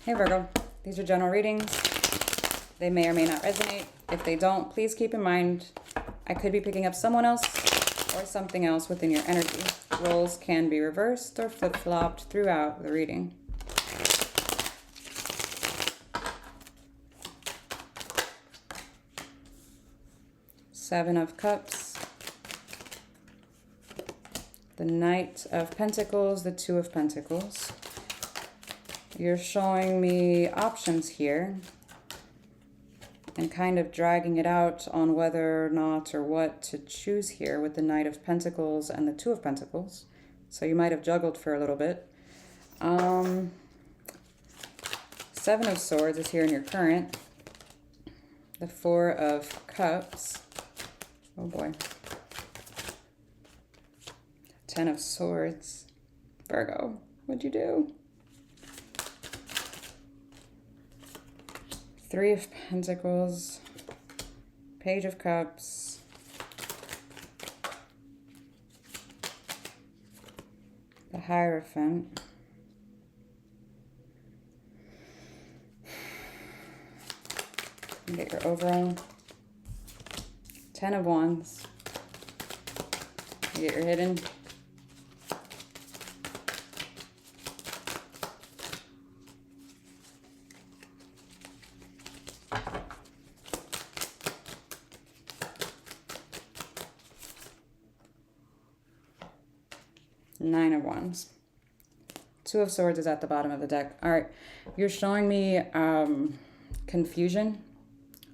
Hey Virgo, these are general readings. They may or may not resonate. If they don't, please keep in mind I could be picking up someone else or something else within your energy. Roles can be reversed or flip-flopped throughout the reading. Seven of Cups, the Knight of Pentacles, the Two of Pentacles. You're showing me options here and kind of dragging it out on whether or not or what to choose here with the Knight of Pentacles and the Two of Pentacles. So you might have juggled for a little bit. Seven of Swords is here in your current. The Four of Cups. Oh boy. Ten of Swords. Virgo, what'd you do? Three of Pentacles, Page of Cups, the Hierophant, get your overall, Ten of Wands, you get your hidden, Nine of Wands. Two of Swords is at the bottom of the deck. All right, you're showing me confusion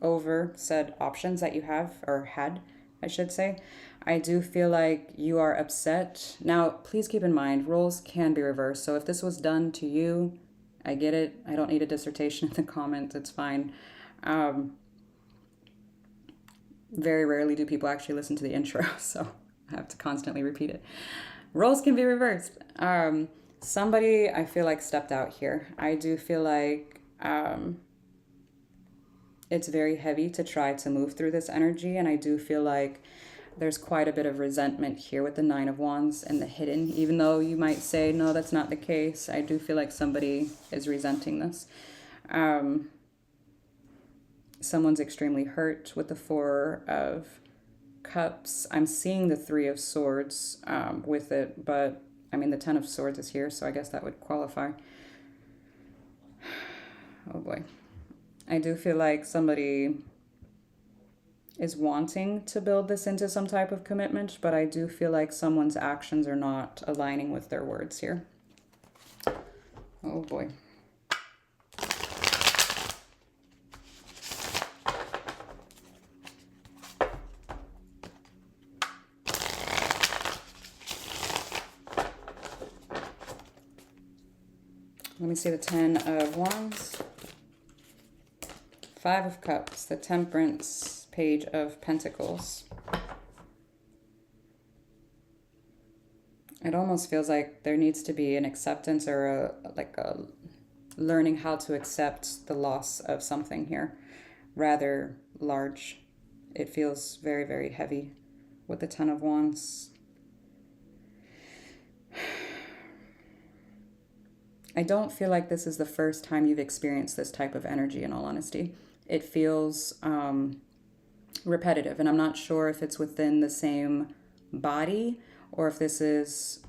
over said options that you have, or had, I should say. I do feel like you are upset. Now, please keep in mind, roles can be reversed. So if this was done to you, I get it. I don't need a dissertation in the comments. It's fine. Very rarely do people actually listen to the intro, so I have to constantly repeat it. Roles can be reversed. Somebody, I feel like, stepped out here. I do feel like it's very heavy to try to move through this energy, and I do feel like there's quite a bit of resentment here with the Nine of Wands and the hidden. Even though you might say, no, that's not the case, I do feel like somebody is resenting this. Someone's extremely hurt with the Four of Cups. I'm seeing the Three of Swords with it, but I mean the Ten of Swords is here, so I guess that would qualify. Oh boy. I do feel like somebody is wanting to build this into some type of commitment, but I do feel like someone's actions are not aligning with their words here. Oh boy. Let me see the Ten of Wands, Five of Cups, the Temperance, Page of Pentacles. It almost feels like there needs to be an acceptance or a learning how to accept the loss of something here. Rather large. It feels very, very heavy with the Ten of Wands. I don't feel like this is the first time you've experienced this type of energy, in all honesty. It feels repetitive, and I'm not sure if it's within the same body or if this is,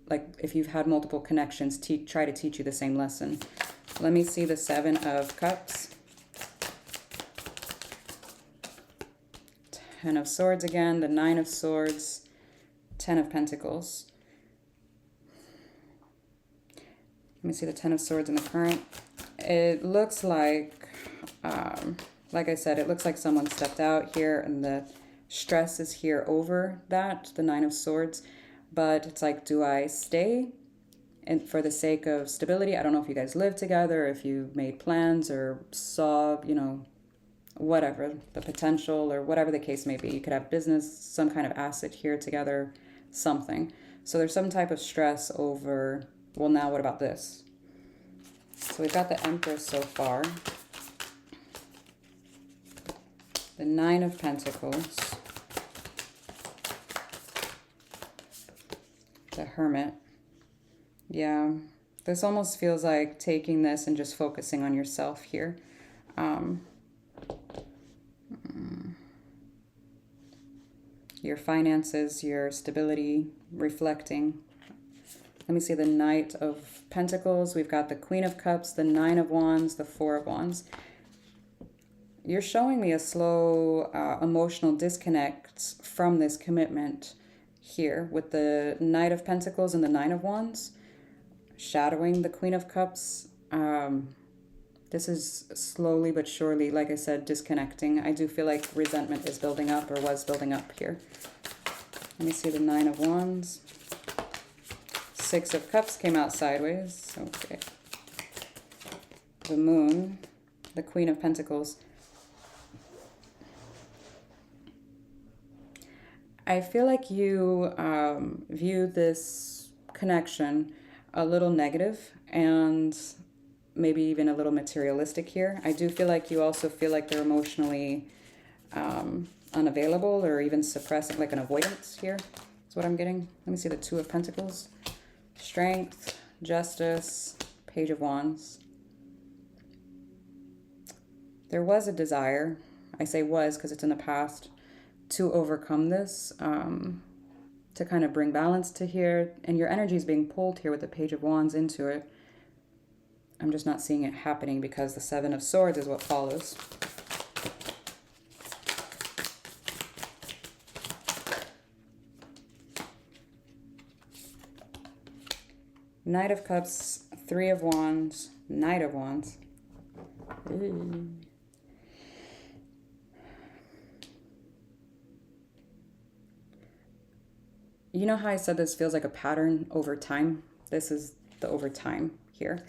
like, if you've had multiple connections try to teach you the same lesson. Let me see the Seven of Cups. Ten of Swords again, the Nine of Swords, Ten of Pentacles. Let me see the Ten of Swords in the current. It looks like I said, it looks like someone stepped out here and the stress is here over that, the Nine of Swords. But it's like, do I stay and for the sake of stability? I don't know if you guys live together, if you made plans or saw, you know, whatever, the potential or whatever the case may be. You could have business, some kind of asset here together, something. So there's some type of stress over, well, now what about this? So we've got the Empress so far. The Nine of Pentacles. The Hermit. Yeah. This almost feels like taking this and just focusing on yourself here. Your finances, your stability, reflecting. Let me see the Knight of Pentacles. We've got the Queen of Cups, the Nine of Wands, the Four of Wands. You're showing me a slow emotional disconnect from this commitment here with the Knight of Pentacles and the Nine of Wands, shadowing the Queen of Cups. This is slowly but surely, like I said, disconnecting. I do feel like resentment is building up or was building up here. Let me see the Nine of Wands. Six of Cups came out sideways. Okay. The Moon, the Queen of Pentacles. I feel like you view this connection a little negative and maybe even a little materialistic here. I do feel like you also feel like they're emotionally unavailable or even suppressing, like an avoidance here. That's what I'm getting. Let me see the Two of Pentacles. Strength, Justice, Page of Wands. There was a desire, I say was because it's in the past, to overcome this, to kind of bring balance to here. And your energy is being pulled here with the Page of Wands into it. I'm just not seeing it happening because the Seven of Swords is what follows. Knight of Cups, Three of Wands, Knight of Wands. Ooh. You know how I said this feels like a pattern over time? This is the over time here.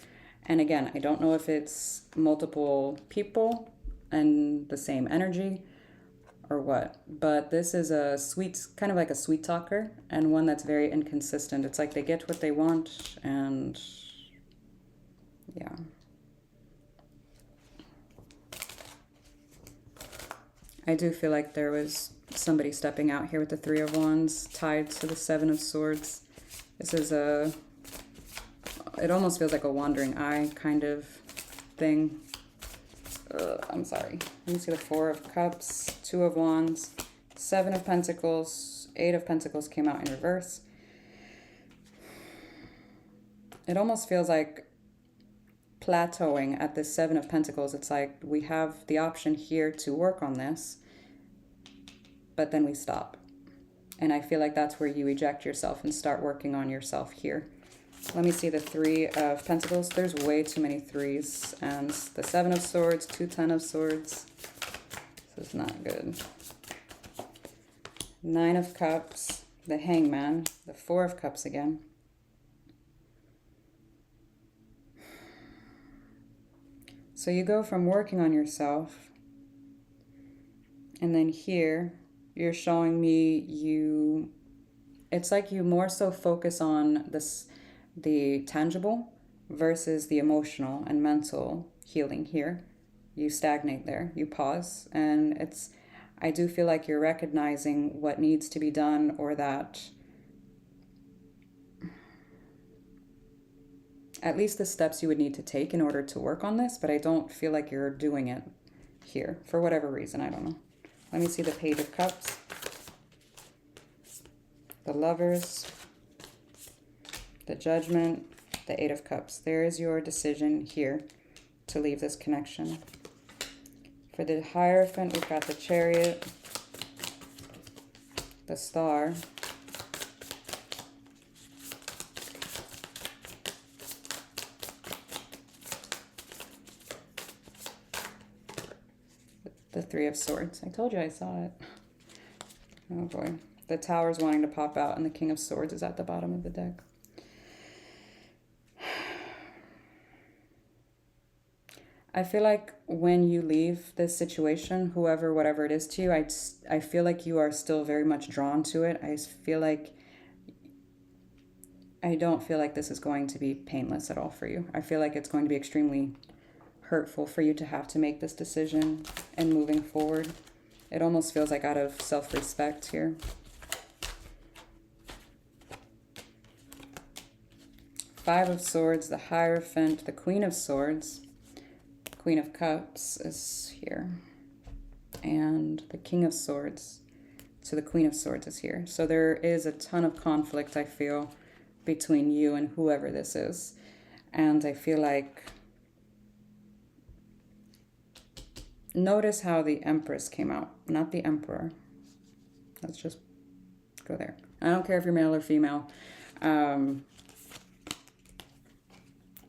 And again, I don't know if it's multiple people and the same energy or what, but this is a sweet, kind of like a sweet talker and one that's very inconsistent. It's like they get what they want and yeah. I do feel like there was somebody stepping out here with the Three of Wands tied to the Seven of Swords. This is a, it almost feels like a wandering eye kind of thing. I'm sorry. Let me see the Four of Cups, Two of Wands, Seven of Pentacles, Eight of Pentacles came out in reverse. It almost feels like plateauing at the Seven of Pentacles. It's like we have the option here to work on this, but then we stop. And I feel like that's where you eject yourself and start working on yourself here. Let me see the Three of Pentacles. There's way too many threes. And the Seven of Swords, two Ten of Swords. This is not good. Nine of Cups, the Hangman, the Four of Cups again. So you go from working on yourself, and then here you're showing me you, it's like you more so focus on this, the tangible versus the emotional and mental healing here. You stagnate there, you pause, and it's, I do feel like you're recognizing what needs to be done, or that at least the steps you would need to take in order to work on this, but I don't feel like you're doing it here for whatever reason. I don't know. Let me see the Page of Cups, the Lovers, the Judgment, the Eight of Cups. There is your decision here to leave this connection. For the Hierophant, we've got the Chariot, the Star, the Three of Swords. I told you I saw it. Oh boy. The Tower's wanting to pop out, and the King of Swords is at the bottom of the deck. I feel like when you leave this situation, whoever, whatever it is to you, I feel like you are still very much drawn to it. I feel like, I don't feel like this is going to be painless at all for you. I feel like it's going to be extremely hurtful for you to have to make this decision and moving forward. It almost feels like out of self-respect here. Five of Swords, the Hierophant, the Queen of Swords, Queen of Cups is here, and the King of Swords. So the Queen of Swords is here. So there is a ton of conflict, I feel, between you and whoever this is. And I feel like, notice how the Empress came out, not the Emperor. Let's just go there. I don't care if you're male or female.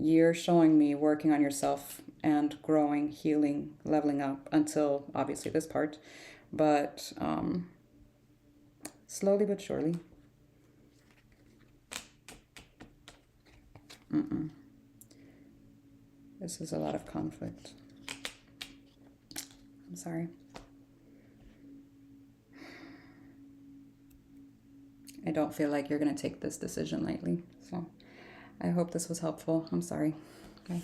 You're showing me working on yourself and growing, healing, leveling up until obviously this part. But slowly but surely. This is a lot of conflict. I'm sorry. I don't feel like you're going to take this decision lightly. So I hope this was helpful. I'm sorry. Okay.